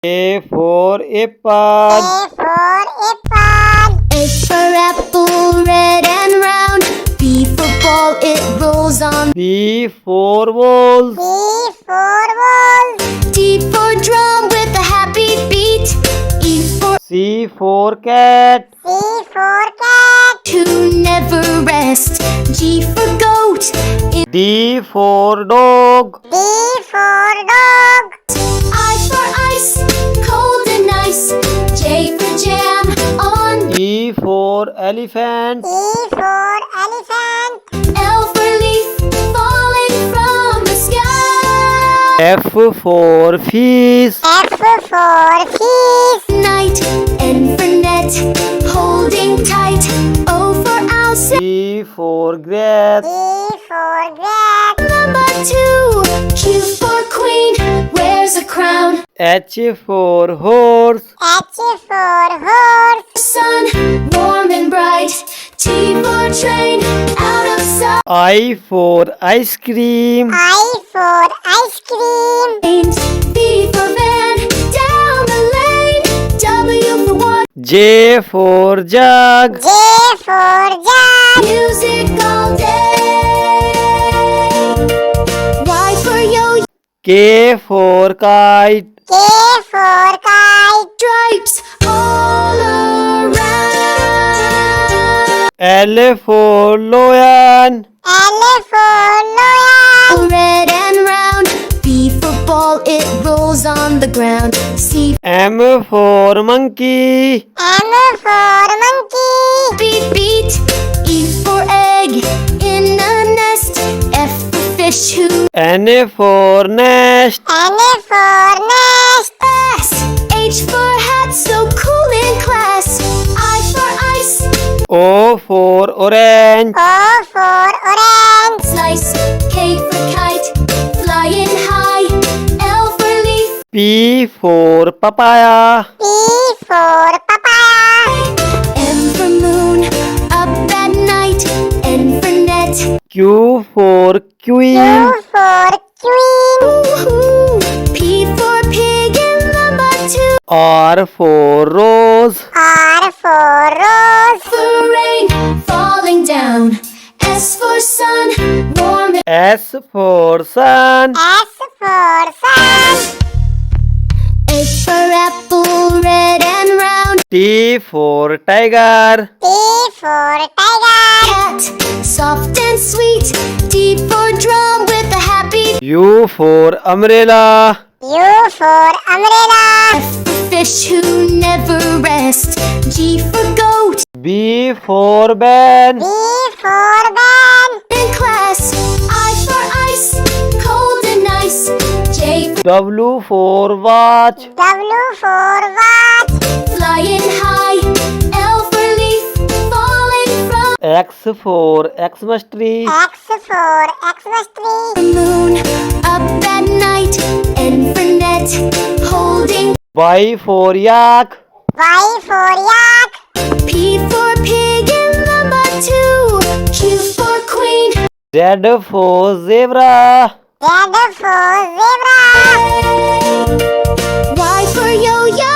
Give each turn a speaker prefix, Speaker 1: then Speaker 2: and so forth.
Speaker 1: A for apple.
Speaker 2: A for apple.
Speaker 3: A for apple, red and round. B for ball, it rolls on.
Speaker 1: B for balls.
Speaker 2: B for ball.
Speaker 3: D for drum with a happy beat. E for
Speaker 1: C for cat.
Speaker 2: C for cat.
Speaker 3: to never rest. G for goat.
Speaker 1: D for dog.
Speaker 2: D for dog.
Speaker 3: I for ice, cold and nice. J for jam on.
Speaker 1: E for elephant.
Speaker 2: E for elephant.
Speaker 3: L for leaf falling from the sky.
Speaker 1: F for fish.
Speaker 2: F for fish.
Speaker 3: Night. N for net holding tight. O for owl.
Speaker 1: G for grass.
Speaker 2: G for grass.
Speaker 3: Number 2. Q for queen wears a crown.
Speaker 1: H for horse.
Speaker 2: H for horse.
Speaker 3: Sun warm and bright. T for train out of sight.
Speaker 1: I for ice cream.
Speaker 2: I for ice cream.
Speaker 3: B for van down the lane. W for one.
Speaker 1: J for jug.
Speaker 2: J for jug.
Speaker 3: Music all day. Y for yo.
Speaker 1: K for kite.
Speaker 2: K for kite.
Speaker 3: Stripes all around.
Speaker 1: L for lion.
Speaker 2: L for lion.
Speaker 3: Red and round. B for ball, it rolls on the ground. C
Speaker 1: M for monkey.
Speaker 2: M for monkey.
Speaker 3: beat beat. E for egg in a nest. F for fish who.
Speaker 1: N for nest.
Speaker 2: N for nest.
Speaker 3: S H for hat, so cool in class. I for ice,
Speaker 1: O for orange.
Speaker 2: O for orange.
Speaker 3: slice. K for kite, flying high. L for leaf.
Speaker 1: P for papaya.
Speaker 2: P for papaya.
Speaker 3: M for moon, up at night. N for net.
Speaker 1: Q for queen.
Speaker 2: Q for queen.
Speaker 3: Woo-hoo. P for pig in number 2.
Speaker 1: R for rose.
Speaker 2: R for rose.
Speaker 3: For rain falling down. S for sun, warm and
Speaker 1: S for sun.
Speaker 2: S for sun.
Speaker 3: A for apple, red and round.
Speaker 1: T for tiger.
Speaker 2: T for tiger.
Speaker 3: Cat, soft and sweet. D for drum with a happy.
Speaker 1: U for umbrella.
Speaker 2: U for umbrella.
Speaker 3: F for fish who never rest. G for goat
Speaker 1: B for band.
Speaker 2: B for band.
Speaker 3: in class. I for ice, cold and nice. J for
Speaker 1: W for watch.
Speaker 2: W for watch.
Speaker 3: flying high. L for leaf falling from
Speaker 1: X for Xmas tree.
Speaker 2: X for Xmas tree.
Speaker 3: the moon. Up at night. N for net holding.
Speaker 1: Y for yak.
Speaker 2: Y for yak.
Speaker 3: P for pig in number 2. Q for queen.
Speaker 1: Z for zebra.
Speaker 2: Z for zebra.
Speaker 3: Y for yo-yo.